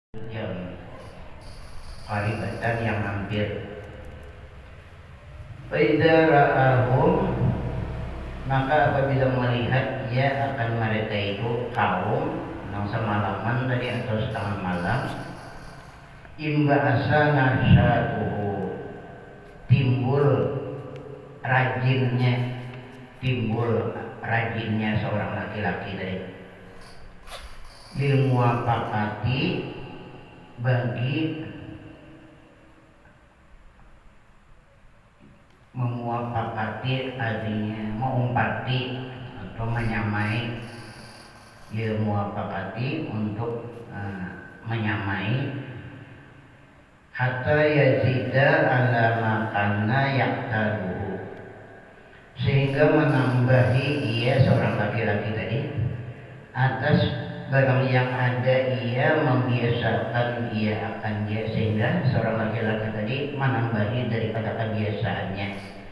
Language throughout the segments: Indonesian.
jam qaribatan yang hampir. Faidza ra'ahum, maka apabila melihat ia akan mereka itu kaum yang semalaman tadi atau setengah malam, imba'asa nasyatuhu, timbul rajinnya seorang laki-laki tadi, lil muwafaqati, bagi memuwafaqati, artinya mengumpati atau menyamai, lil muwafaqati, untuk menyamai, hatta yazida ala ma kana yaqtaruhu, sehingga menambahi ia seorang laki-laki tadi atas barang yang ada ia membiasakan ia akan dia, sehingga seorang laki-laki tadi menambahi daripada kebiasaannya.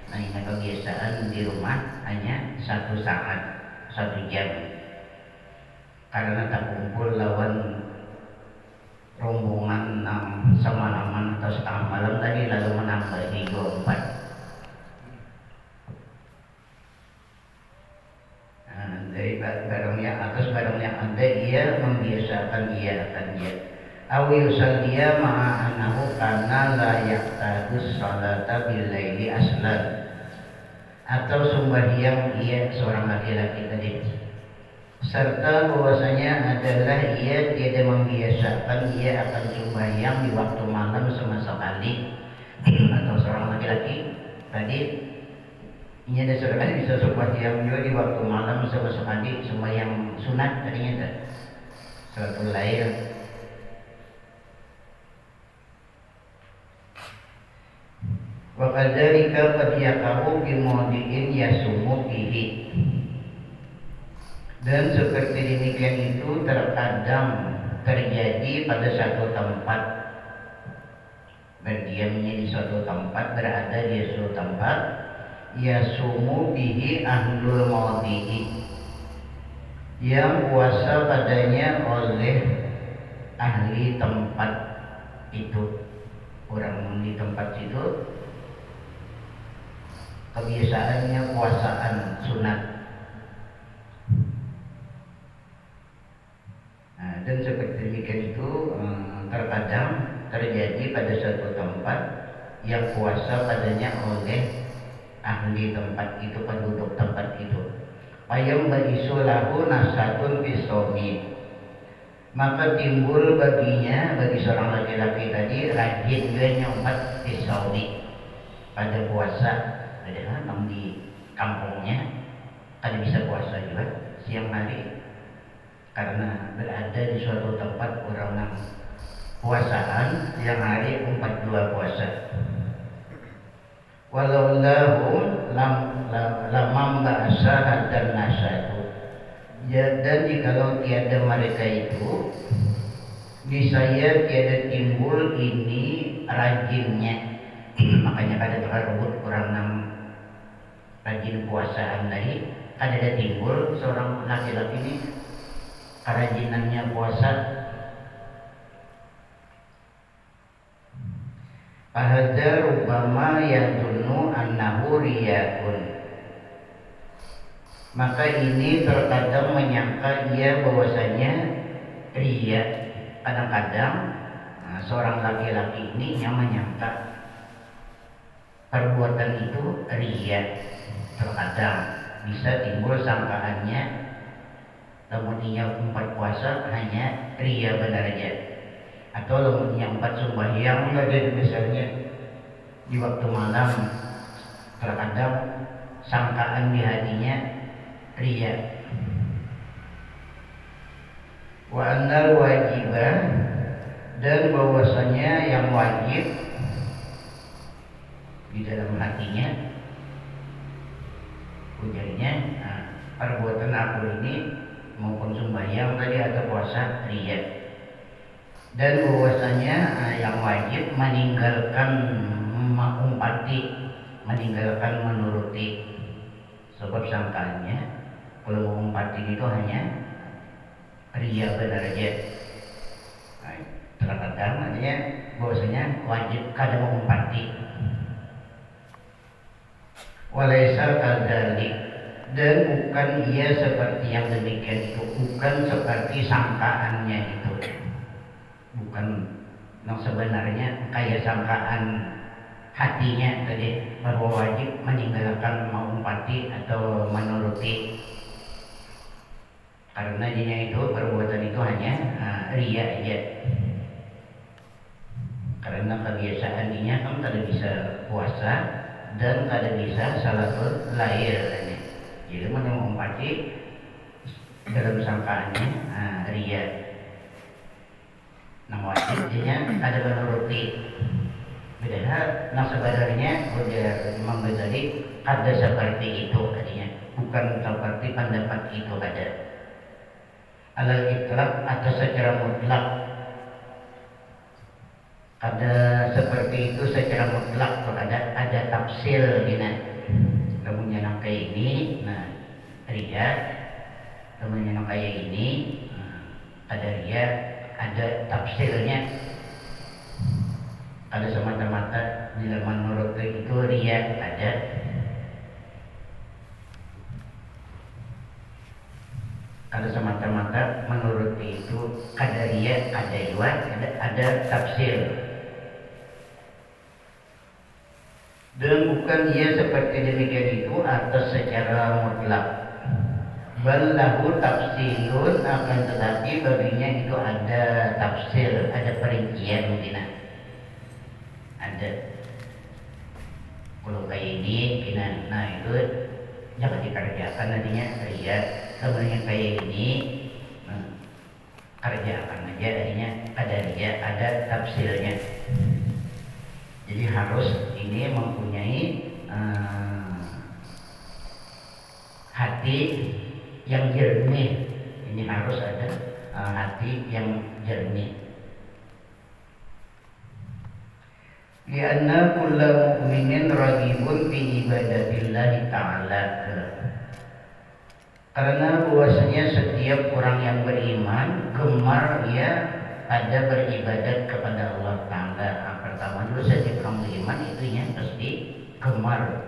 Nah, ini kebiasaan di rumah hanya 1 saat 1 jam, karena tak kumpul lawan rombongan semalaman atau setengah malam tadi, lalu menambahi 24. Dari barang yang atas barang yang ada ia membiasakan ia akan dia. Aw yusalliya ma'a annahu kana la yaqtadus salata bil laili aslan, atau sembahyang ia seorang laki-laki tadi serta bahwasanya adalah ia tidak membiasakan ia akan sembahyang di waktu malam sama sekali. Atau seorang laki-laki tadi ini ada seorang bisa sembahyang juga di waktu malam sama sekali, sembahyang sunat tadinya tak salatul lail. Wa kadzalika qad yaqau bi mawdi'in yasumu bihi, dan seperti demikian itu terkadang terjadi pada satu tempat, berdiamnya di suatu tempat, berada di suatu tempat, yasumu bihi ahlul mawdi'i, yang puasa padanya oleh ahli tempat itu. Orang di tempat itu kebiasaannya puasaan sunat. Nah, dan seperti demikian itu terkadang terjadi pada suatu tempat yang puasa padanya oleh ahli tempat itu, penduduk tempat itu. Ayam baisu lahu nasatun bisomi, maka timbul baginya, bagi seorang laki-laki tadi, rajin dia nyompat bisomi pada puasa. Padahal di kampungnya kan bisa puasa juga siang hari, karena berada di suatu tempat orang yang puasaan siang hari 42 puasa. Walau lahum lamam ba'asa dan nasatu, ya, dan jikalau tiada mereka itu, niscaya tiada timbul ini rajinnya. Makanya pada tersebut orang yang rajin puasaan tadi, ada timbul seorang laki-laki ini kerajinannya puasa. Fahadza rubbama yadunnu annahu riya'un, maka ini terkadang menyangka ia bahwasanya riya. Kadang-kadang seorang laki-laki ini yang menyangka perbuatan itu riya. Terkadang bisa timbul sangkaannya, namun ia 4 puasa hanya riya benar aja, atau namun yang 4 sembahyang saja misalnya di waktu malam, terkadang sangkaan di hatinya riya. Wa annal wajibah, dan bahwasanya yang wajib di dalam hatinya, ujarnya perbuatan aku ini maupun sembahyang tadi atau puasa riya. Dan bahwasanya yang wajib meninggalkan mengumpati, meninggalkan menuruti, sebab sangkaannya kalau mengumpati itu hanya riya benar aja. Terkadang artinya bahwasanya wajib kada mengumpati. Walaisa kadzalik, dan bukan ia seperti yang demikian itu, bukan seperti sangkaannya itu, bukan yang sebenarnya kayak sangkaan hatinya tadi bahwa wajib meninggalkan mengumpati atau menuruti, karena dia itu perbuatan itu hanya ria aja. Karena kebiasaan dia kan kada bisa puasa dan kada bisa salatul lail, jadi mengumpati dalam sangkaannya ria. Nah wajib dia kada menuruti. Padahal nah sebenarnya udah Imam Ghazali ada seperti itu tadinya, bukan seperti pendapat itu ada. Alal itlaq atau secara mutlak, ada seperti itu secara mutlak tuh ada tafsir gini. Namun yang kayak ini, nah ria, namun yang kayak ini, ada ria, ada tafsirnya. Ada semata-mata bila menurut itu ria ada. Ada semata-mata menurut itu ada ria, ada iwa, ada tafsir. Dan bukan dia seperti demikian itu atas secara mutlak. Ballahu tafsirun, akan tetapi baginya itu ada tafsir, ada perincian mungkin. Ada kalau kayak ini kena, nah itu jangan dikerjakan nantinya ria. Sebenarnya kayak ini kerjakan aja artinya ada ria, ada tafsirnya. Jadi harus ini mempunyai hati yang jernih. Ini harus ada hati yang jernih. Lianna kulla mu'minin raghibun fi ibadatillah ta'ala. Karena bahwasanya setiap orang yang beriman gemar ia ada beribadat kepada Allah Ta'ala. Pertama dulu setiap orang beriman itu yang pasti gemar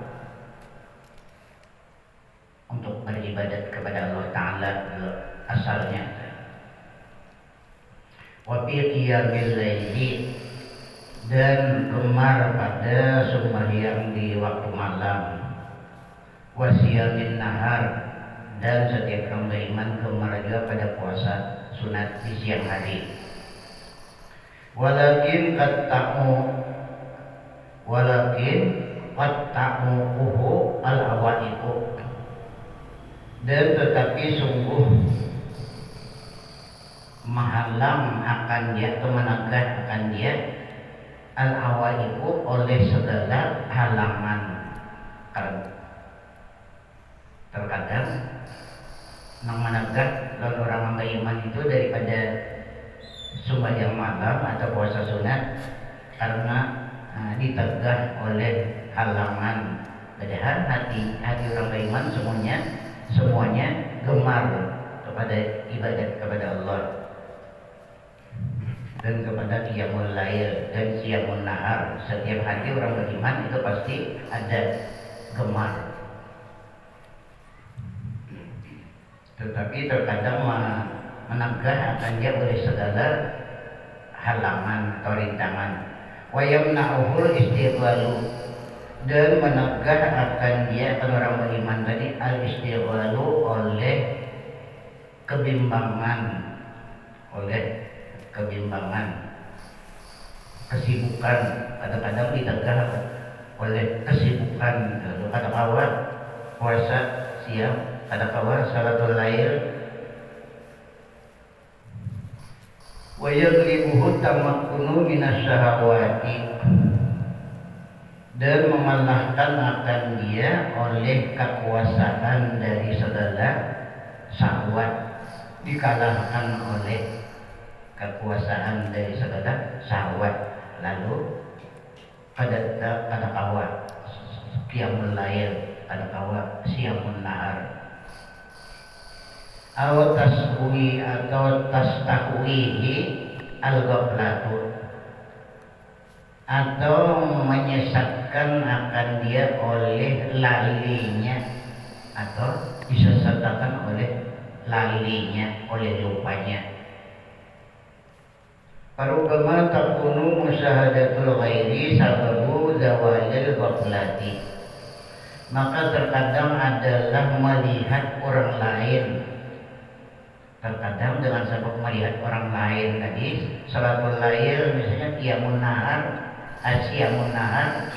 untuk beribadat kepada Allah Ta'ala asalnya. Wa fi qiyamil laili, dan gemar pada sembahyang di waktu malam. Wasiyamin nahar, dan setiap orang beriman gemar juga pada puasa sunat di siang hari. Walakin qatta'uhu al-awaiqu, dan tetapi sungguh menghalang akan dia atau menegah akan dia al-awaiqu oleh segala halangan. Terkadang yang menegah lalu orang beriman itu daripada sembahyang malam atau puasa sunat karena ditegah oleh halangan. Padahal hati orang beriman semuanya gemar kepada ibadat kepada Allah dan kepada qiyamul lail dan qiyamun nahar. Setiap hati orang beriman itu pasti ada gemar. Tetapi terkadang menegah akan dia oleh segala halangan atau rintangan. Wa yamna'uhul istighwalu, dan menegah akan dia akan orang beriman tadi al-istighwalu oleh kebimbangan, kesibukan. Kadang-kadang ditegah oleh kesibukan. Kadang-kadang puasa siang, kadang-kadang salatul lail. Wa yaghlibuhu tamakkunu minasyahawati, dan mengalahkan akan dia oleh kekuasaan dari segala syahwat. Dikalahkan oleh kekuasaan dari segala syahwat. Lalu kadang-kadang qiyamul lail, kadang-kadang siyamun nahar. Atau tastakwihi, al-ghaflatu, atau menyesatkan akan dia oleh lalinya, atau disesatkan oleh lalinya, oleh lupanya. Parubama takunu musyahadatul ghairi sababu zawalil ghaflati, maka terkadang adalah melihat orang lain, terkadang dengan sebab melihat orang lain tadi, salatul lail misalnya qiyamun nahar, asyamun nahar.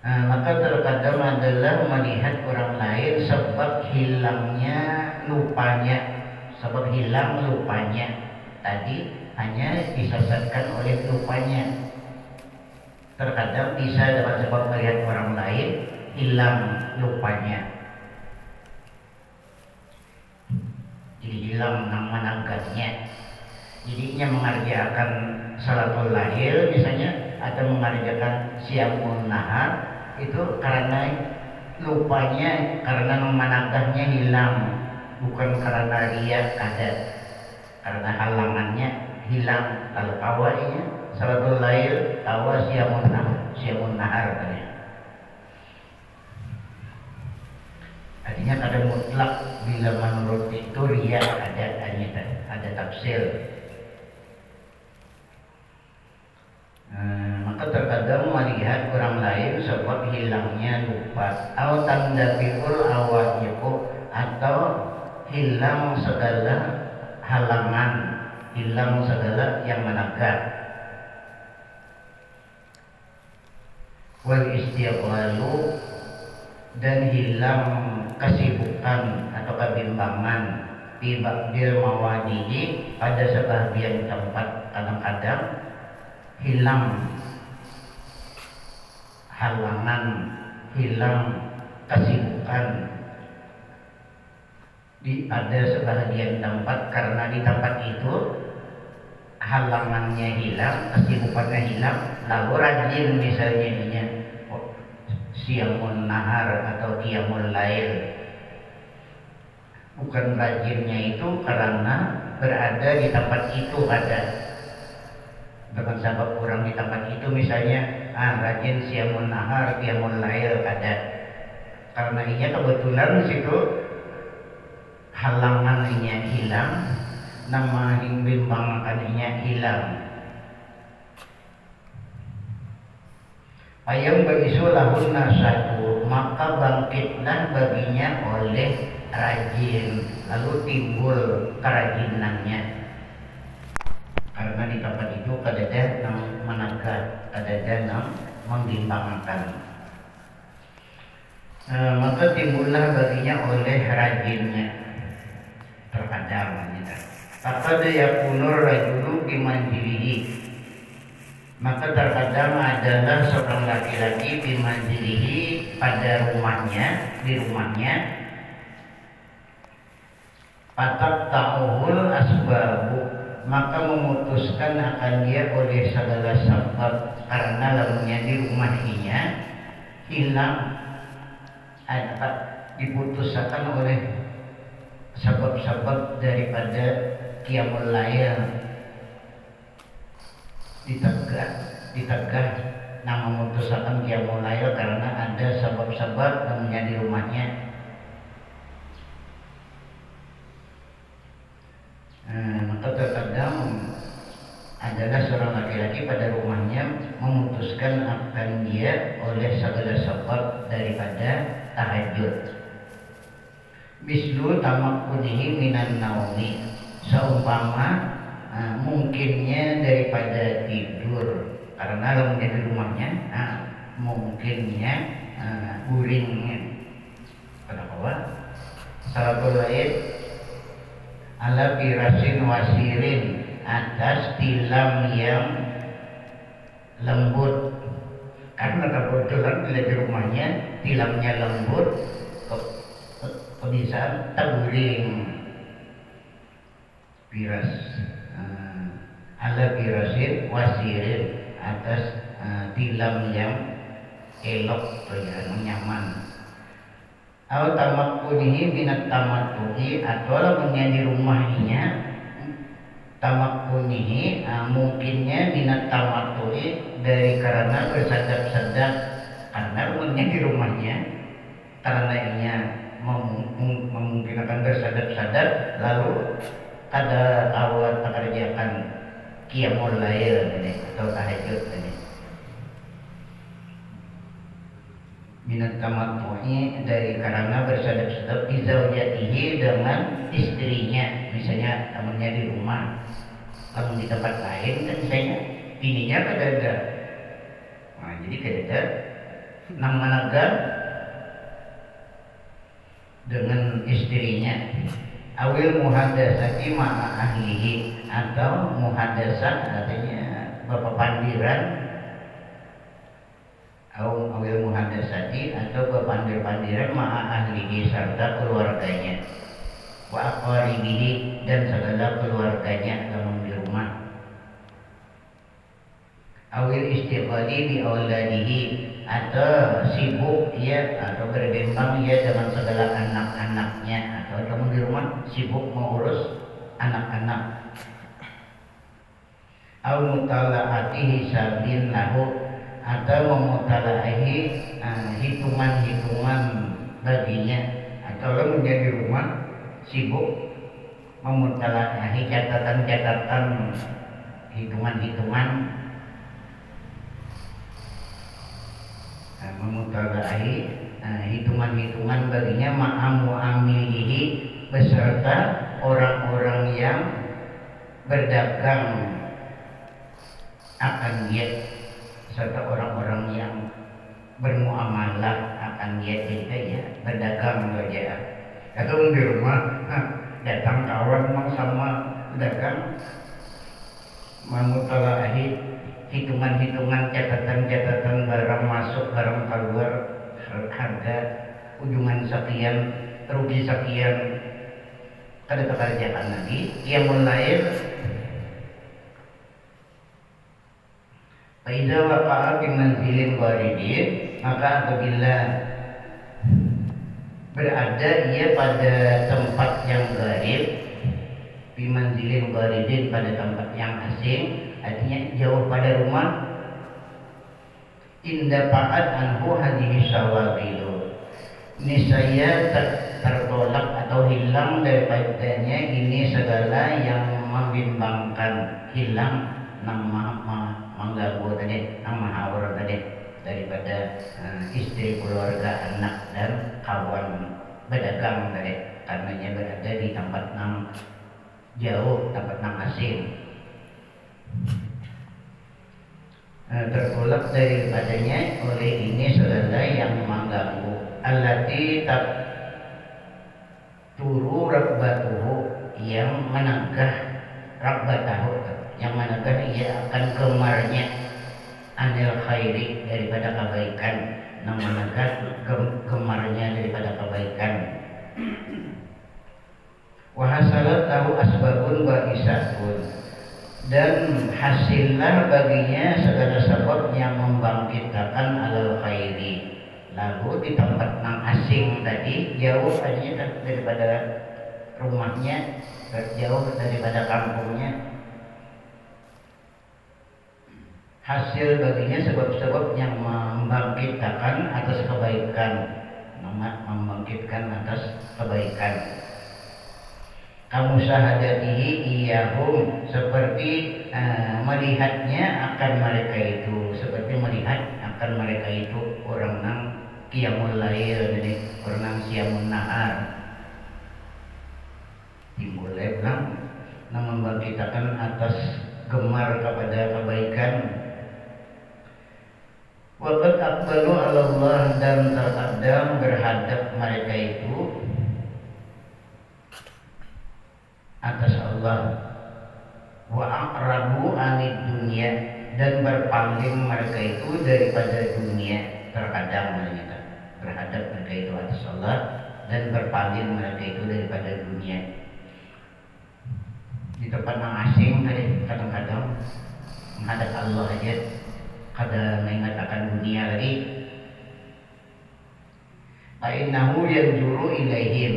Maka terkadang adalah melihat orang lain sebab hilangnya lupanya, sebab hilang lupanya tadi hanya disesatkan oleh lupanya. Terkadang bisa dengan sebab melihat orang lain hilang lupanya, jadi hilang managanya. Jadinya mengerjakan salatul lahir misalnya atau mengerjakan siamun nahar itu karena lupanya, karena managahnya hilang, bukan karena riya ada, karena halangannya hilang. Kalau awalnya salatul lahir awal siamun nahar tadi. Artinya ada mutlak bila menurut itu riya ada tafsir. Maka terkadang melihat orang lain sebab hilangnya lupa, atau tandafiul awajibu, atau hilang segala halangan, hilang segala yang menegak. Wal istiqlalu, dan hilang kesibukan atau kebimbangan fi ba'dil mawadihi, pada sebagian tempat. Kadang-kadang hilang halangan, hilang kesibukan ada sebagian tempat, karena di tempat itu halangannya hilang, kesibukannya hilang, lalu rajin misalnya ini siamun nahar atau qiyamul lail. Bukan rajinnya itu karena berada di tempat itu ada, dengan sebab orang di tempat itu misalnya rajin siamun nahar, qiyamul lail ada, karena ini kebetulan di situ halangannya hilang, nama bimbangkannya hilang. Ayam berisu lahun nasatu, maka bangkitlah baginya oleh rajin, lalu timbul kerajinannya. Karena di tempat itu kadada yang menagah, kadada yang membimbangkan. Maka timbullah baginya oleh rajinnya. Terkadang kita faqad yakunur rajulu bimanzilihi, maka terkadang adalah seorang laki-laki bimanzilihi, pada rumahnya, di rumahnya, patak ta'uhul asbabu, maka memutuskan akan dia oleh segala sebab, karena lalunya di rumahnya hilang, diputuskan oleh sebab-sebab daripada qiyamul lail, ditegah nama memutuskan qiyamul lail karena ada sebab-sebab namanya di rumahnya. Maka terkadang adalah seorang laki-laki pada rumahnya memutuskan akan dia oleh segala sebab daripada tahajud. Mislu tamakkunihi minan naumi, seumpama mungkinnya daripada tidur, karena kalau menjadi rumahnya mungkinnya guringnya. Kenapa? Salatul lail ala firasin wasirin, atas tilam yang lembut, karena kebetulan bila di rumahnya tilamnya lembut, bisa terguling. Firas ala firasin wasirin, atas tilam yang elok atau yang nyaman. Atau tamakkunihi minat tamattu'i, atau menjadi rumahnya Tamakunihi mungkinnya minat tamatui dari karena bersadap-sadap karena rumahnya di rumahnya karena ia memungkinkan bersadap-sadap lalu ada awal pekerjaan qiyamul lail ini atau tahajud ini minat tamattu'i dari karena bersadap-sadap bizaujatihi dengan istrinya misalnya temannya di rumah kalau di tempat lain kan misalnya bininya kadada nah jadi kadada nang managa dengan istrinya awil muhadasati ma'a ahlihi atau muhadasah artinya bapak pandiran awil muhadasati atau bepandir-pandiran ma'a ahlihi serta keluarganya wa aqaribihi dan segala keluarganya dalam di rumah awil istighali bi auladihi atau sibuk ya atau berdembang ya dengan segala anak-anaknya atau kamu di rumah sibuk mengurus anak-anak au mutala'ati hisabin lahu atau memutalahi hitungan-hitungan baginya atau kamu di rumah sibuk memutalahi catatan-catatan hitungan-hitungan memutalahi hitungan-hitungan baginya ma'amu amilihi beserta orang-orang yang berdagang akan dia serta orang-orang yang bermuamalah akan dia juga ya berdagang saja atau di rumah datang kawan mau sama dagang memutalahi hitungan-hitungan catatan-catatan barang masuk barang keluar harga ujungan sekian rugi sekian kada pekerjaan lagi yang mulai Faiza waqa'a fi manzilin gharidin maka apabila berada ia pada tempat yang gharib fi manzilin gharidin pada tempat yang asing artinya jauh pada rumah inda fa'at anhu hadhihi syawagilu niscaya tertolak atau hilang daripadanya ini segala yang membimbangkan hilang mengganggu tadi menghawur tadi daripada istri keluarga anak dan kawan berdagang tadi karenanya berada di tempat yang jauh tempat yang asing tertolak daripadanya oleh ini segala yang mengganggu allati tak turu rabbatuhu yang menegah rabbatahu yang manakah ia akan gemarnya anil khairi daripada kebaikan yang manakah gemarnya daripada kebaikan wa hasalat tahu asbabun ba'isatun dan hasillah baginya segala sebab yang membangkitkan alal khairi lalu di tempat yang asing tadi jauh aja daripada rumahnya jauh daripada kampungnya hasil baginya sebab-sebab yang membangkitkan atas kebaikan membangkitkan atas kebaikan kamu syahadatihi iyahum seperti melihatnya akan mereka itu seperti melihat akan mereka itu orang nang qiyamul lail jadi orang nang siamun nahar timbulnya bilang membangkitkan atas gemar kepada kebaikan waqad aqbalu 'ala Allah dan terkadang berhadap mereka itu atas Allah wa aqrabu 'anid dunya dan berpaling mereka itu daripada dunia terkadang mereka berhadap mereka itu atas Allah dan berpaling mereka itu daripada dunia di tempat yang asing tadi kadang-kadang menghadap Allah aja kada mengatakan dunia lagi fa'innahu yanzuru ilaihim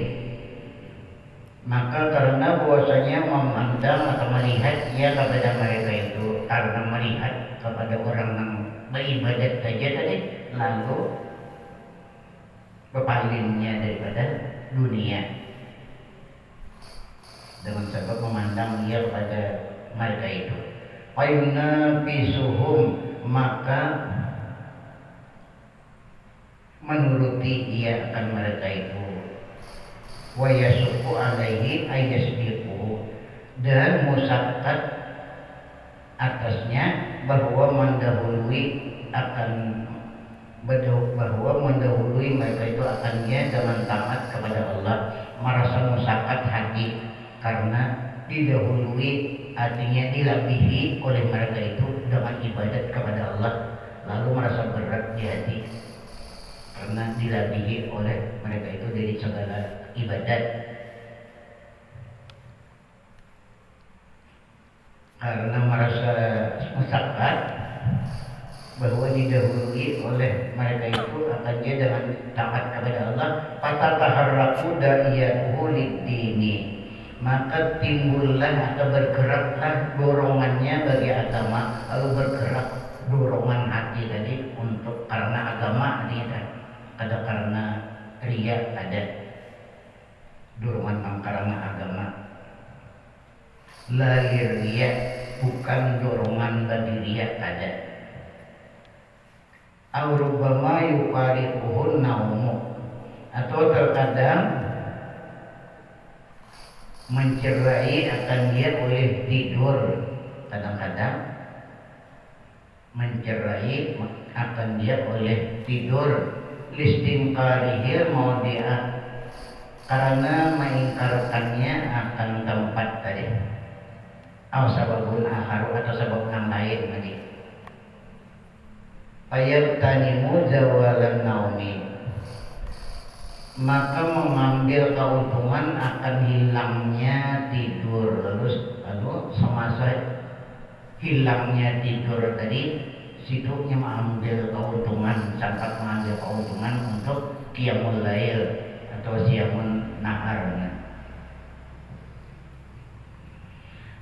Maka karena bahwasanya memandang atau melihat ia kepada mereka itu, karena melihat kepada orang yang beribadat saja tadi, lalu berpalingnya daripada dunia dengan sebab memandang ia kepada mereka itu. Fayunafisuhum, maka menuruti ia akan mereka itu. Wa yasuqu alaihi ayyasbiqu, dan musyakat atasnya bahwa mendahului mereka itu akannya dengan taat kepada Allah, merasa musyakat hati karena didahului, artinya dilabihi oleh mereka itu dengan ibadat kepada Allah, lalu merasa berat di hati karena dilabihi oleh mereka itu dari segala ibadat, karena merasa musyakat bahwa didahului oleh mereka itu akan dia dengan taat kepada Allah. Fatataharraku da'iyatuhu lid-dini, maka timbullah atau bergeraklah dorongannya bagi agama, lalu bergerak dorongan hati tadi untuk karena agama, ada karena riya, ada dorongan karena agama. Lahir riya, bukan dorongan bagi riya, ada. Aurubama yufariquhun naumu, atau terkadang mencerai akan dia oleh tidur, kadang-kadang mencerai akan dia oleh tidur. Listingkarihil mau dia karena mengingkarkannya akan tempat tadi, atau sababun akharu, atau sebab yang lain tadi. Fayabtanimu zawalan naumi, maka mengambil keuntungan akan hilangnya tidur. Lalu semasa hilangnya tidur tadi, siduknya mengambil keuntungan, sempat mengambil keuntungan untuk qiyamul lail atau siamun nahar.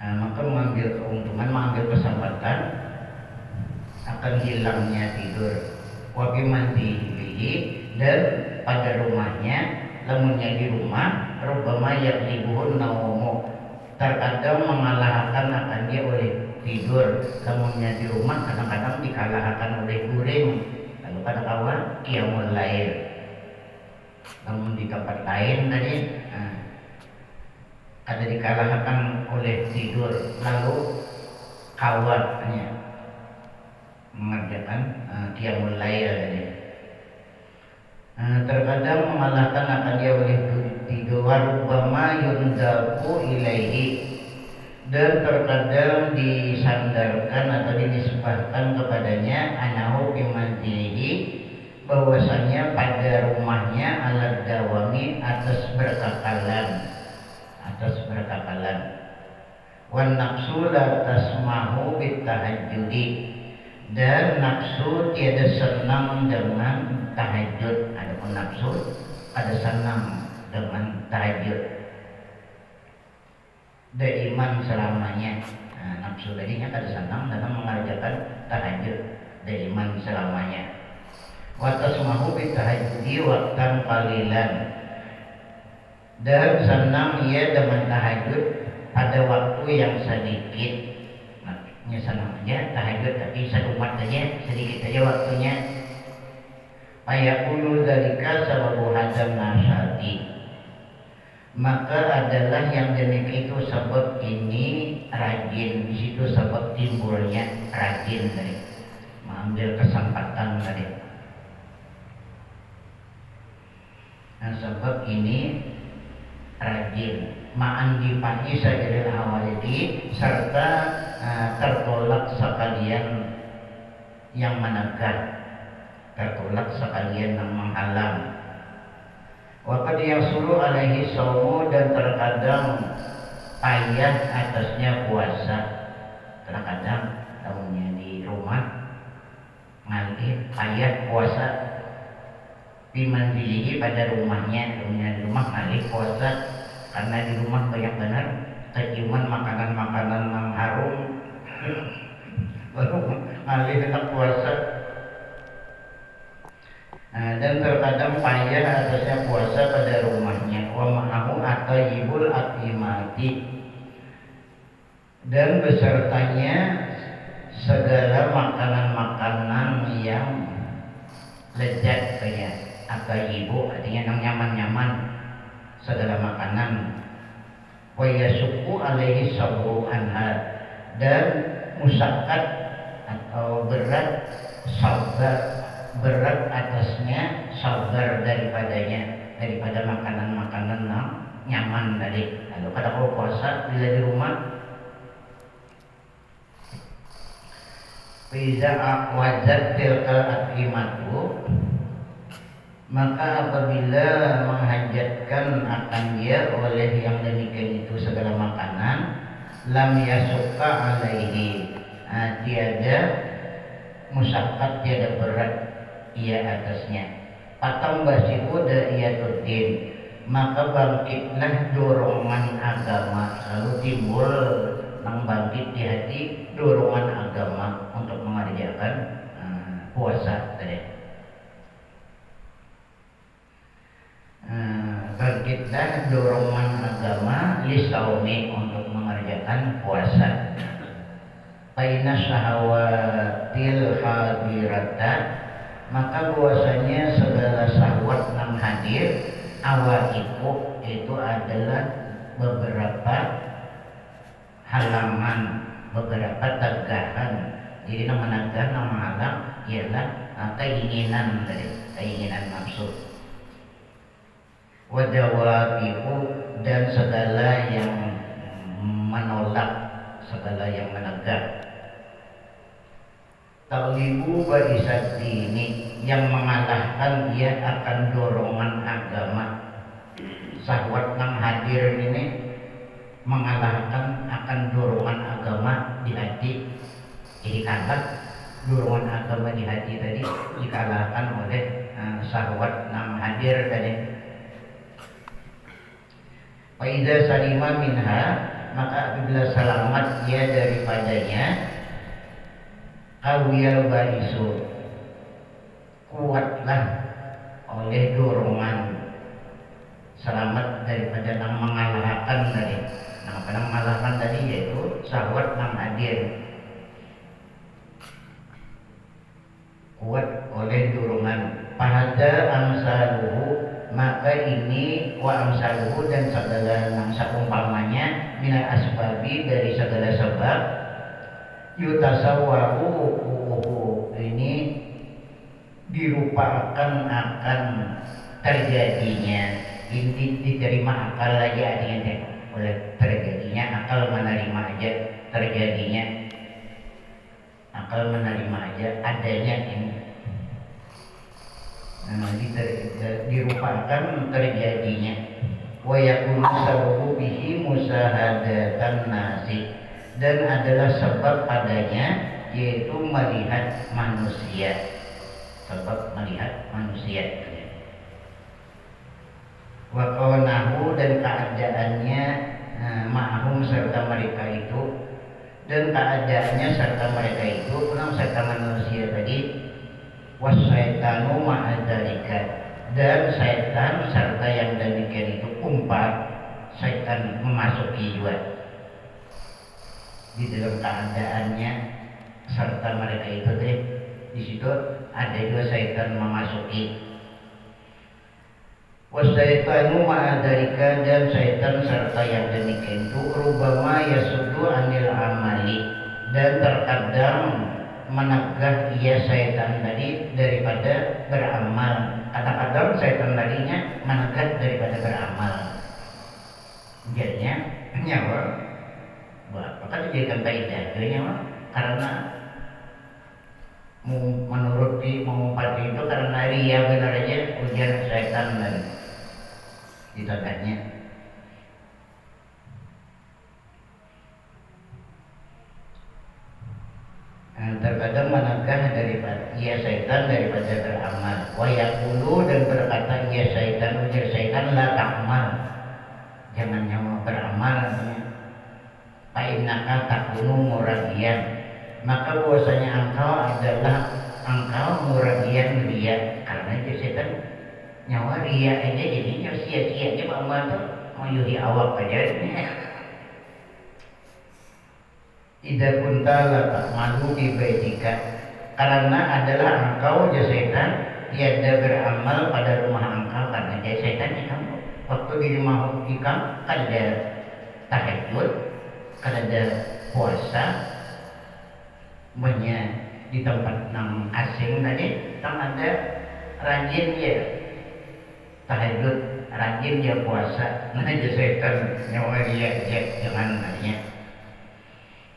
Maka mengambil keuntungan, mengambil kesempatan akan hilangnya tidur. Wa bimandihi, dan pada rumahnya, lamunnya di rumah, rubbama yaglibuhun naumu, terkadang mengalahkan akan dia oleh tidur. Lamunnya di rumah kadang-kadang dikalahkan oleh guring, lalu pada kawan qiyamul lail. Namun di tempat lain tadi ada dikalahkan oleh tidur, lalu kawannya mengerjakan qiyamul lail tadi. Terkadang mengalahkan akan dia oleh tidur. Warubbama yunzabu ilaihi, dan terkadang disandarkan atau dinisbahkan kepadanya anahu bimanzilihi, bahwasanya pada rumahnya alat dawami, atas berkekalan. Wan nafsu la tasmahu bitahajjudi, dan nafsu tiada senang dengan tahajud. Adapun nafsu ada senang dengan tahajud daiman selamanya. Nafsu tadinya ada senang dengan mengerjakan tahajud daiman selamanya. Wa tasmahu bitahajjudi waqtan qalilan, dan senang ia dengan tahajud pada waktu yang sedikit. Maknanya senang aja tahajud, tapi sedumat saja, sedikit saja waktunya. Fayaqulu dzalika sababu hadzal nasyati, maka adalah yang demikian itu sebab ini rajin. Di situ sebab timbulnya rajin tadi, mengambil kesempatan tadi. Nah, sebab ini rajin ma'an dipani sajaril awalidi, serta tertolak sekalian yang menegak, tertolak sekalian yang menghalang. Waqad yasulu alaihi saumu, dan terkadang payah atasnya puasa. Terkadang tahunnya di rumah ngalih payah puasa, bimanzilihi pada rumahnya, tahunnya di rumah ngalih puasa. karena di rumah banyak benar keciuman makanan-makanan yang harum baru ngalih hendak puasa. Dan terkadang payah atasnya puasa pada rumahnya. Wa ma'ahu atayibul atimati, dan besertanya segala makanan-makanan yang lezat kayak atayibu, artinya yang nyaman-nyaman, segala makanan. Wa yasuku alaihi sabu anha, dan musyakat atau berat sabar, berat atasnya sabar daripada makanan-makanan yang nyaman tadi. Lalu kalau puasa bila di rumah, iza wajat tilkal at'imatu, maka apabila menghajatkan akan dia oleh yang demikian itu segala makanan, lam yasuka alaihi, tiada musyakat, tiada berat ia atasnya. Patam basiku da'iyatuddin, maka bangkitlah dorongan agama, lalu timbul nang bangkit di hati dorongan agama untuk mengerjakan puasa tadi. Bangkitlah dorongan agama lisaumi, untuk mengerjakan puasa. Baina syahawatil hadirata, maka bahwasanya segala syahwat yang hadir, awaiku itu adalah beberapa halangan, beberapa tegahan. Jadi nama menegah, nama halang ialah keinginan dari keinginan nafsu. Wadawabiku, dan segala yang menolak, segala yang menegah. Taglibu ba'isat dini, yang mengalahkan dia akan dorongan agama. Syahwat yang hadir ini mengalahkan akan dorongan agama di hati. Jadi kalah dorongan agama di hati tadi dikalahkan oleh syahwat yang hadir tadi. Faiza salima minha, maka apabila selamat dia daripadanya, awiyal baisu, kuatlah oleh dorongan, selamat daripada yang mengalahkan tadi. Nah, yang mengalahkan tadi yaitu syahwat yang hadir, kuat oleh dorongan. Pahada amsaluhu, maka ini wa amsaluhu, dan segala yang seumpamanya, minal asbabi, dari segala sebab, yutasawwaru, ini dirupakan akan terjadinya, ini diterima akal lagi artinya oleh terjadinya, akal menerima aja terjadinya, akal menerima aja adanya ini. Dirupakan terjadinya. Wa yakunu sababu bihi musahadatan nasi, dan adalah sebab padanya yaitu melihat manusia, sebab melihat manusia. Wa kaunahu, dan keadaannya ma'hum, serta mereka itu, dan keadaannya serta mereka itu, serta manusia tadi. Wasyaitanu ma'adzalika, dan syaitan serta yang demikian itu syaitan memasuki juga di dalam keadaannya serta mereka itu deh. Di situ ada juga syaitan memasuki. Wasyaitanu ma'adzalika, dan syaitan serta yang demikian itu rubama yasudu anil amali, dan terkadang menegah ia syaitan tadi daripada beramal. Kadang-kadang syaitan tadinya menegah daripada beramal. Jadinya nyawa bahkan dijadikan kaidah nyawa, karena menuruti mengumpati itu karena ria benar aja ujian syaitan dan ditagahnya. Terkadang menegah daripada ia syaitan daripada beramal. Wa yaqulu, dan berkata ia syaitan, ujar syaitan, la ta'mal, jangan nyawa beramal. Fa innaka takunu murabian, maka bahwasanya engkau murabian ria, karena itu setan nyawa ria aja jadinya sia-sia aja beramal tuh mau yuhi awak aja. Idza kunta la ta'malu bi baitika, karena adalah engkau ya setan tiada beramal pada rumah engkau, karena ya setan kamu waktu di rumah ikam kada tahajud, kada puasa, banyak di tempat nang asing tadi, tam ada rajin ya tahajud, rajin ya puasa, nah ya setan nyawa dia jangan nanya.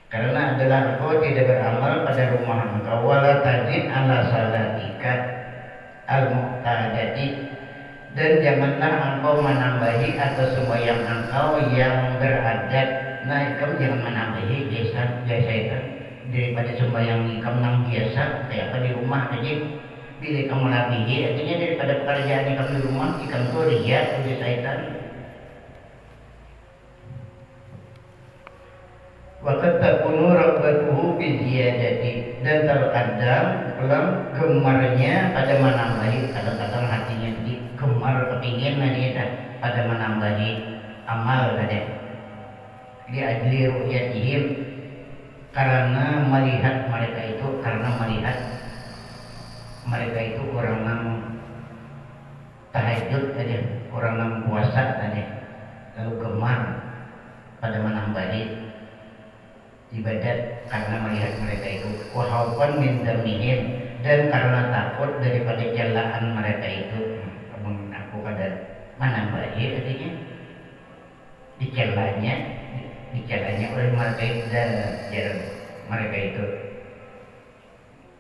Karena adalah engkau tidak beramal pada rumah engkau, wala tajid ala salatika al-muqtadati, dan janganlah engkau menambahi atas sembahyang engkau yang beradat. Nah, kamu jangan menambahi jasa daripada sembahyang kamu yang biasa kayak apa di rumah aja. Bila kamu melabihi, artinya daripada pekerjaan kamu di rumah, ikan itu ria oleh syaitan. Waqad takunu rabbatuhu bi ziyadati, dan terkadang dalam gemarnya pada menambahi, kadang-kadang hatinya di gemar kepingin dia pada menambahi amal tadi. Di ajli ru'yatihim, karena melihat mereka itu orang yang tahajud tadi, orang yang puasa tadi, lalu gemar pada menambahi ibadat karena melihat mereka itu, wahaupan min damihim, dan karena takut daripada celaan mereka itu. Aku pada menambahi artinya dicelanya oleh mereka itu, dan mereka itu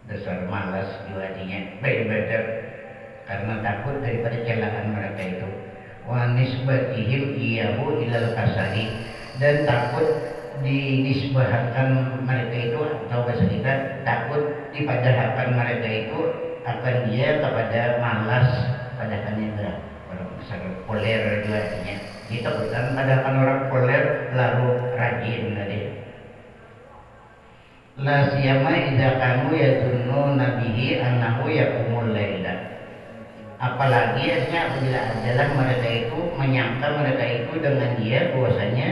dasar malas juga artinya beribadat karena takut daripada celaan mereka itu. Wa nisbatihim iyahu ilal kasari, dan takut dinisbahkan mereka itu, atau bahasa kita takut dipadahkan mereka itu akan dia kepada malas, padahalnya berat orang besar poler juga artinya. Kita bukan padahkan orang poler lalu rajin tadi. La siyama idza kanu yadunnu nabihi annahu yaqumul laila, apalagi artinya apabila adalah mereka itu menyangka mereka itu dengan dia bahwasanya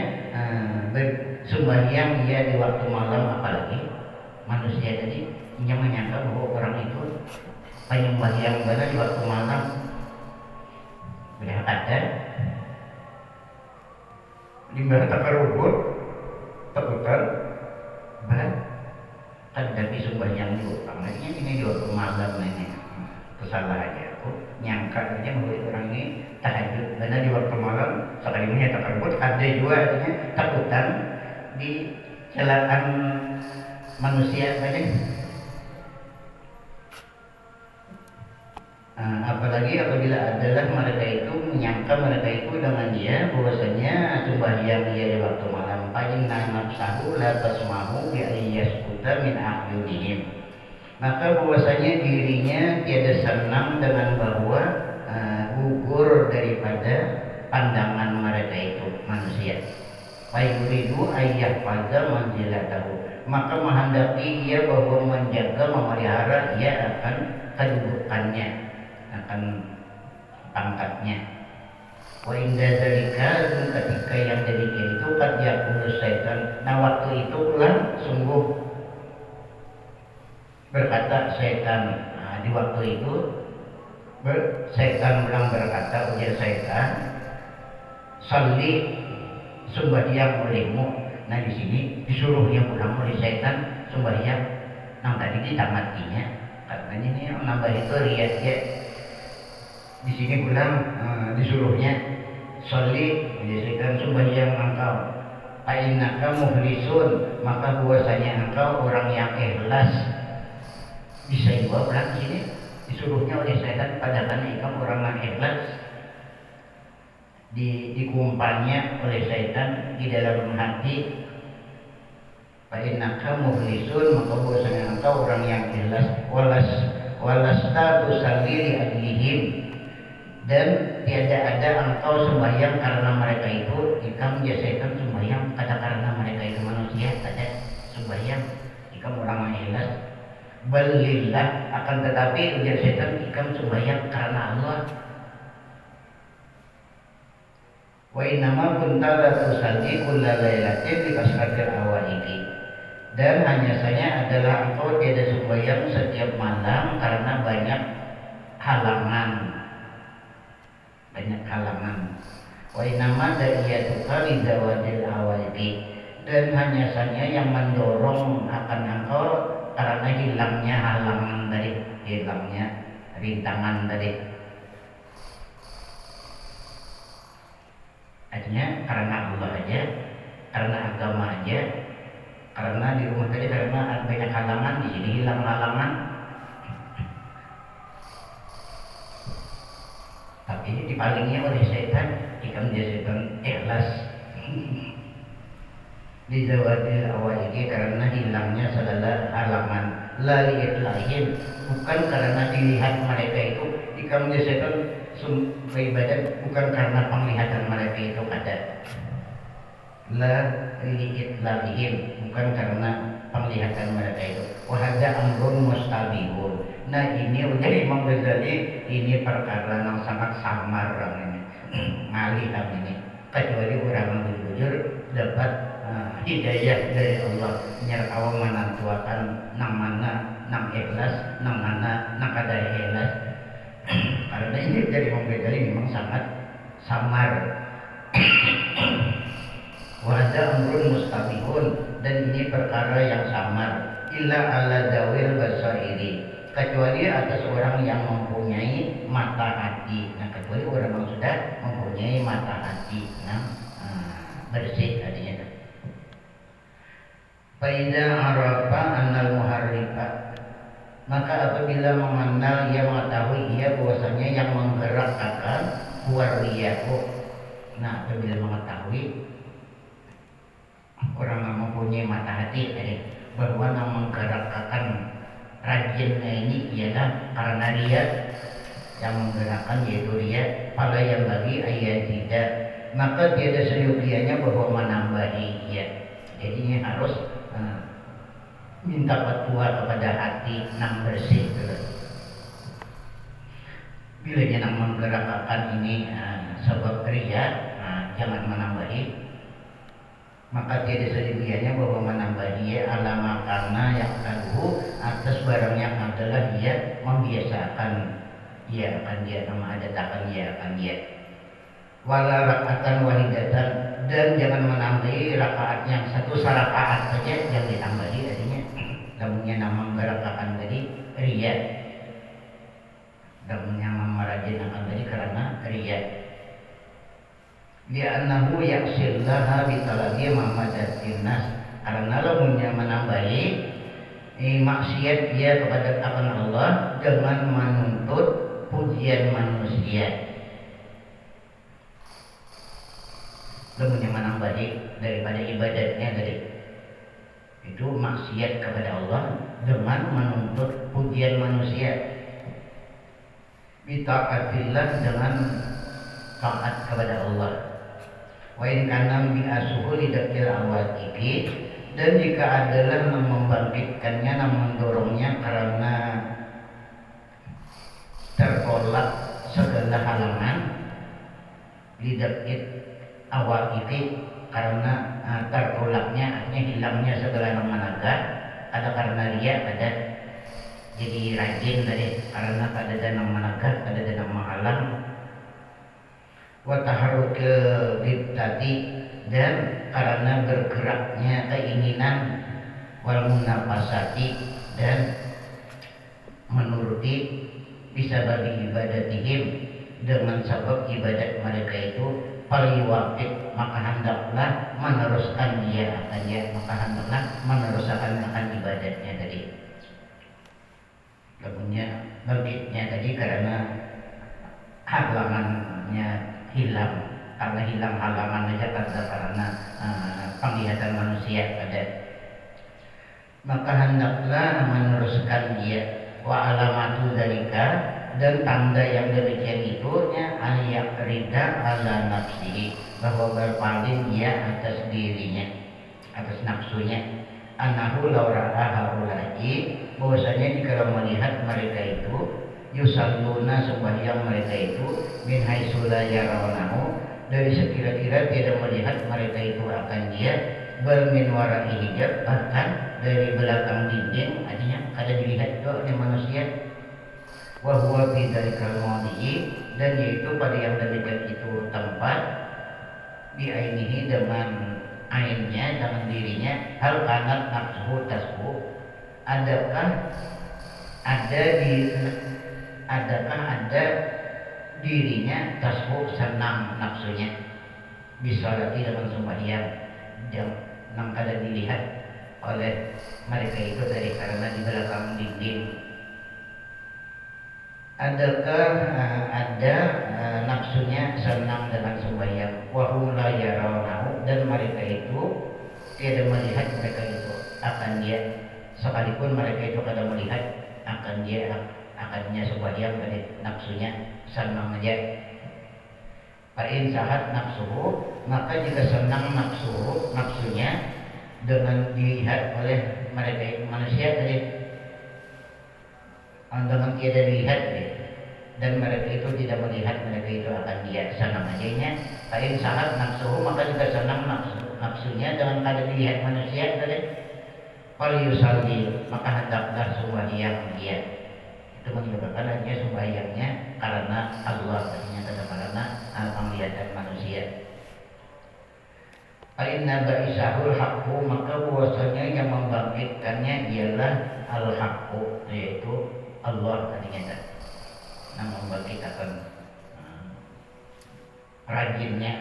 sembahyang dia di waktu malam, apalagi manusia tadi dia menyangka bahwa orang itu penyembahyang benar di waktu malam. Sudah ada di mana takarubut takutan benar kan, tapi sembahyang juga makanya ini di waktu malam ini kesalahannya. Aku nyangka aja bahwa orang ini tahajud benar di waktu malam, sekali ini takarubut ada juga artinya takutan di celaan manusia saja. Apalagi apabila adalah mereka itu menyangka mereka itu dengan dia bahwasanya sembahyang dia di waktu malam, fa'inna nafsahu la tasmahu bi ayyasquta min a'yunihim, maka bahwasanya dirinya tiada senang dengan bahwa gugur daripada pandangan mereka itu manusia. Fayuridu ayyah pada manzilatahu, maka menghendaki ia bahwa menjaga memelihara ia akan kedudukannya, akan pangkatnya. Wa inda dzalika, ketika yang demikian itu qad yaqulu syaitan, nah waktu itu ulang sungguh berkata syaitan. Di waktu itu syaitan ulang berkata, ujar syaitan, salli sembahyang olehmu. Nah di sini disuruh yang ulang oleh syaitan sembahyang. Nah tadi ditamatinya katanya ini nambah itu riat ya. Di sini ulang disuruhnya sholli, jadi syaitan sembahyang engkau. Ainnaka mukhlisun, maka bahwasanya engkau orang yang ikhlas. Bisa juga ulang di sini disuruhnya oleh syaitan padahal engkau orang yang ikhlas. Dikumpannya oleh syaitan di dalam hati, fa'innaka mukhlisun, maka bahwasanya engkau orang yang ikhlas, walasta tusalli li ajlihim, dan tiada ada engkau sembahyang karena mereka itu, ikam ya setan sembahyang kata karena mereka itu manusia, ada sembahyang ikam orang ikhlas. Balillah, akan tetapi ujar setan ikam sembahyang karena Allah. Wa innama kunta la tusalli kulla lailatin bi kasratil awaiki. Dan hanya saja adalah engkau tiada sembahyang setiap malam karena banyak halangan. Banyak halangan. Wa innama da'iyatuka li zawadil awaiki. Dan hanya saja yang mendorong akan engkau karena hilangnya halangan dari hilangnya rintangan dari. Artinya karena Allah aja, karena agama aja, karena di rumah tadi karena banyak halangan, di sini hilang halangan. Tapi ini dipalingnya oleh setan, jika dia setan ikhlas. Di zawadil awaliki karena hilangnya segala halangan. La li'itlahin, bukan karena dilihat mereka itu, jika dia setan beribadat bukan karena penglihatan mereka itu ada. La li'itlalihim, bukan karena penglihatan mereka itu. Wahada amrun mustabihun. Nah ini udah Imam Ghazali, ini perkara yang sangat samar orang ini, ngalih ini. Kecuali orang yang jujur dapat hidayah dari Allah, nyar awam menantuakan nang mana nang ikhlas, nang mana nang kada ikhlas. Karena ini dari Imam Ghazali memang sangat samar. Wahada amrun mustabihun, dan ini perkara yang samar. Illa ala dawil basairi, kecuali atas orang yang mempunyai mata hati. Nah, kecuali orang yang sudah mempunyai mata hati, bersih hatinya. Faida arafa annal muharrifa, maka apabila mengenal ia mengetahui ia bahwasanya yang menggerakkan huwariyahu. Nah, apabila mengetahui orang yang mempunyai mata hati tadi bahwa yang menggerakkan rajinnya ini ialah karena dia yang menggerakkan, yaitu dia pada yang bagi ayat tidak, maka tiada seyogianya bahwa menambahi ia. Jadinya harus minta fatwa kepada hati yang bersih dulu. Bila yang menggerakkan ini sebab ria, jangan menambahi, maka tiada seyogianya bahwa menambah dia alama karena yang tahu atas barang yang adalah dia membiasakan dia akan dia nama adatakan dia akan dia. Wala rakaatan wahidatan, dan jangan menambahi rakaat yang satu sarakaat saja yang ditambahi, artinya namunnya nama menggerakkan tadi ria, namunnya memerajinkan tadi karena ria. Li'annahu yaksillaha bitalabi mamadatin nas, karena lamunnya menambahi maksiat dia kepada akan Allah dengan menuntut pujian manusia. Lamunnya menambahi daripada ibadatnya tadi itu maksiat kepada Allah dengan menuntut pujian manusia. Bita'atillah, dengan taat kepada Allah. Wa in kana bi asuhu lidakil awatiki, dan jika adalah membangkitkannya, mendorongnya karena tertolak segala halangan, lidakil awatiki, karena tertolaknya artinya hilangnya segala managa, ada karena dia ada jadi rajin tadi karena ada dana managa, ada dana menghalang. Wa taharrukil bibtati, dan karena bergeraknya keinginan, wal munafasati, dan menuruti bisa bagi ibadatihim, dengan sebab ibadat mereka itu paliwakit, maka hendaklah meneruskan dia akan dia, maka hendaklah meneruskan akan ibadatnya tadi. Kemudian bangkitnya tadi karena halangannya hilang, karena hilang halangan aja karena penglihatan manusia ada, maka hendaklah meneruskan dia. Wa alamatu dalika, dan tanda yang demikian itu nya ayak rida ala nafsi, bahwa berpaling dia atas dirinya, atas nafsunya. Anahu laura'a haula'i, bahwasanya jika melihat mereka itu yusalluna sembahyang mereka itu min haitsu la yarawnahu, dari sekira-kira tidak melihat mereka itu akan dia, bal min wara'i hijab, bahkan dari belakang dinding, artinya kada dilihat itu oleh manusia. Wa huwa fi dzalikal mawdi'i, dan yaitu pada yang demikian itu tempat, bi ainihi dengan ainnya, dengan dirinya, hal kanat nafsuhu tasbu, adakah ada dirinya tasbu senang nafsunya, bisolati dengan sembahyang yang kada dilihat oleh mereka itu dari karena di belakang dinding. Adakah ada nafsunya senang dengan sembahyang, wahum la yarawnahu, dan mereka itu tidak melihat mereka itu akan dia, sekalipun mereka itu kada melihat akan dia akannya sembahyang, dari nafsunya senang aja. Fa'in sahat nafsuhu, maka jika senang nafsunya dengan dilihat oleh mereka manusia tadi, dengan tiada dilihat, dan mereka itu tidak melihat mereka itu akan dia senang ajanya. Fa'in sahat nafsuhu, maka jika senang nafsunya dengan kada dilihat manusia tadi, fal yusalli, maka hendaklah sembahyang dia. Itu menyebabkan adanya sembahyangnya karena Allah, artinya tidak karena penglihatan manusia. Fa'inna ba'isahul haqqu, maka bahwasanya yang membangkitkannya ialah al-haqqu, yaitu Allah, artinya yang membangkitkan rajinnya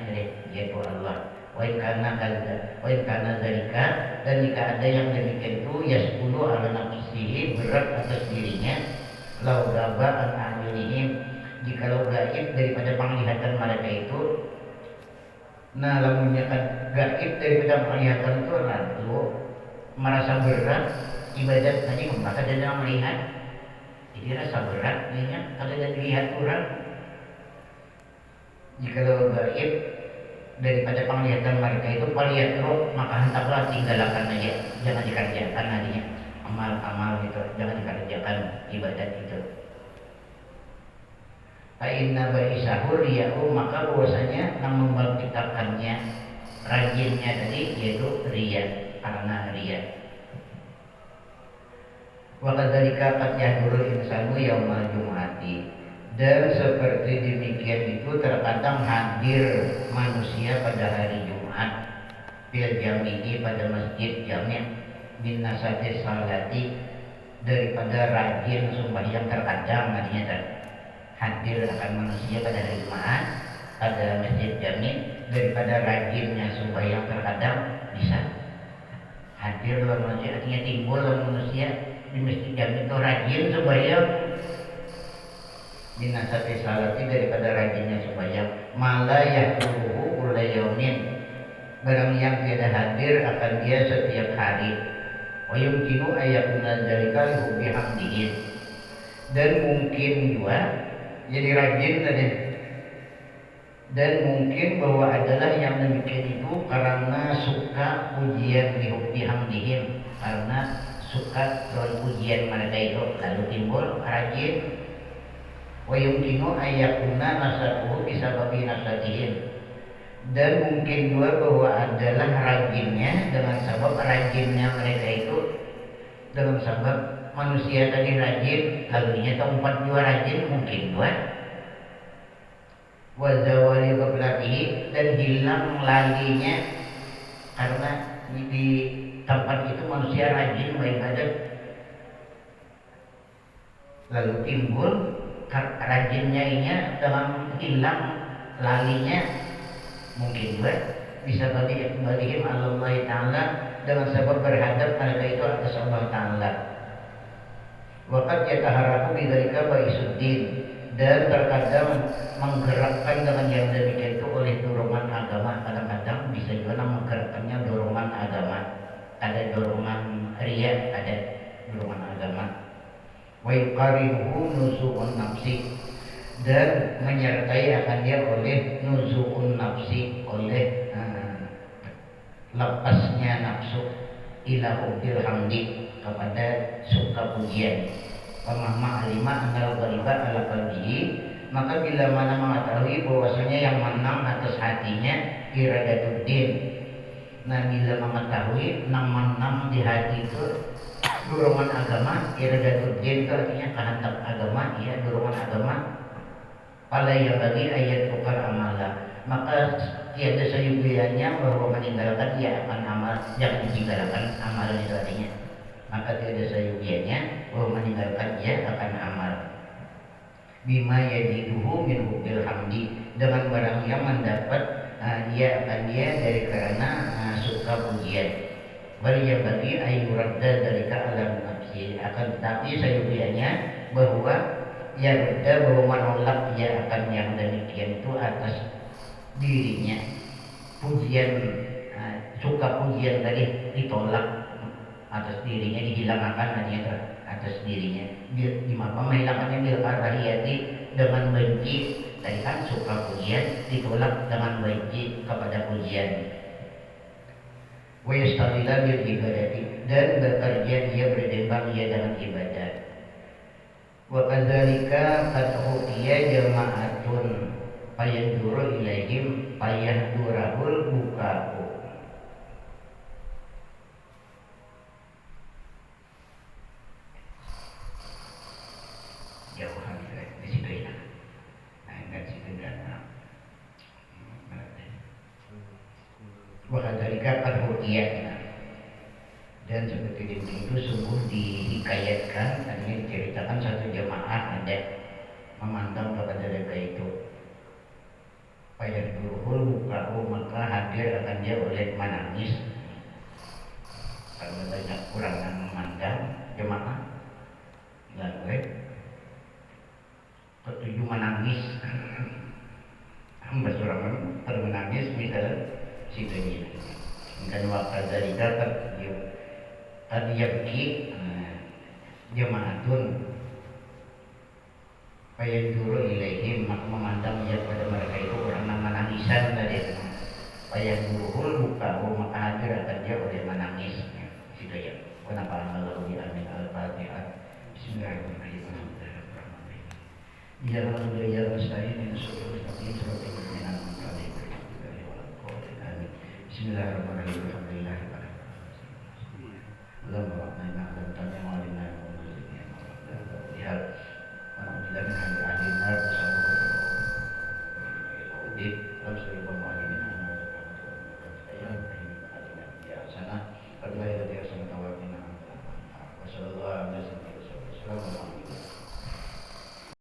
yaitu Allah. Wa in kana zalika, dan jika ada yang demikian itu yasqulu ala nafsihi, berat atas dirinya, lau gaba an ayunihim, jikalau gaib daripada penglihatan mereka itu. Nah, lamunnya kan gaib daripada penglihatan itu, lalu merasa berat ibadat tadi, maka dia tidak melihat, jadi rasa berat ini kalau dia dilihat orang. Jikalau gaib daripada penglihatan mereka itu paliyatro, maka hendaklah tinggalkan aja, jangan dikerjakan adanya amal-amal itu, jangan dikerjakan ibadat itu. Fa'inna ba'isahu riya'u, maka bahwasanya yang membangkitkannya rajinnya tadi yaitu riya, karena riya. Wa kadzalika qad yahdurul insanu yaumal jumu'ati, dan seperti demikian itu terkadang hadir manusia pada hari Jumat, fil jami'i, pada masjid jami', min nasati salati, daripada rajin sembahyang, terkadang artinya hadir akan manusia pada hari Jumat pada masjid jami', daripada rajinnya sembahyang, terkadang bisa hadir dalam manusia, artinya timbul dalam manusia di masjid jami' itu rajin sembahyang, minasati salati, daripada rajinnya sembahyang, malah yahduruhu kulla yaumin, barang yang tiada hadir akan dia setiap hari. Wa yumkinu ayakuna dzalika li hubbi hamdihi, dan mungkin juga jadi rajin tadi, dan mungkin bahwa adalah yang demikian itu karena suka pujian li hubbi hamdihim, karena suka dengan pujian mereka itu lalu timbul rajin. Wa yumkinu ayakuna nasatuhu bisababi nasatihim, dan mungkin juga bahwa adalah rajinnya dengan sebab rajinnya mereka itu, dengan sebab manusia tadi rajin, lalunya tempat juga rajin, mungkin juga. Wa zawali ghablatihi, dan hilang lalinya, karena di tempat itu manusia rajin beribadat, lalu timbul rajinnya ini dengan hilang lalinya, mungkin juga bisa balihim Allah Ta'ala, dengan sebab berhadap mereka itu atas Allah Ta'ala. Waqad yataharaku bidzalika baisuddin, dan terkadang menggerakkan dengan yang demikian itu oleh dorongan agama, kadang-kadang bisa juga menggerakkannya dorongan agama, ada dorongan riya, ada dorongan agama. wa yuqarinuhu nuzu'un nafsi, dan menyertai akan dia oleh nuzu'un nafsi, oleh lepasnya nafsu ila hubbil hamdi, kepada suka pujian. Pemahma alima anal ghaliba ala qalbihi, maka bila mana mengetahui bahwasanya yang menang atas hatinya iradatuddin. Nah, bila mengetahui menang di hati itu dorongan agama, iradatuddin itu artinya kehendak agama, ya, dorongan agama. Pada yang bagi ayat tukar amala, maka tiada sayubiannya bahwa meninggalkan ia akan amal, jangan ditinggalkan amalan itu artinya. Maka tiada sayubiannya bahwa meninggalkan ia akan amal. Bima yajiduhu min hubbil hamdi, dengan barang yang mendapat ia akan dia dari karena suka pujian. Bari yang bagi ayuradda dari alam nafsi, akan tetapi sayubiannya bahwa ya reda, bahwa menolak ia akan yang demikian itu atas dirinya. Pujian, suka pujian tadi ditolak atas dirinya, dihilangkan hanya atas dirinya. Gimana menghilangkannya? Bil karahiyati, dengan benci. Tadi kan suka pujian ditolak dengan benci kepada pujian. Wa yastagila bil ibadati, dan bekerja dia berdembang ia dengan ibadah. Wa kadzalika qad utiya jama'atun fayanzuru ilaihim fayahdurahul buka'u. Jauhan di situ ya. Nah, enggak situ enggak. Wa kadzalika qad utiya, dan seperti itu sungguh dihikayatkan, artinya diceritakan satu jamaah ada memandang kepada mereka itu. Payah duhul buka'u, maka hadir akan dia oleh menangis, karena banyak kurangan memandang jemaah. Lalu ketujuh menangis, hamba surangan termenangis misalnya situ ini. Dan waktu dari dapat tadi yabki jemaatun fayanzuru ilaihim, maka memandang ia pada mereka itu orang yang menangisan tadi. Fayanzuruhul buka'u, maka hadir akan dia oleh menangis. Situ ya. Wa nafa'ana lahu bi amin al-Fatihah. Bismillahirrahmanirrahim. Ya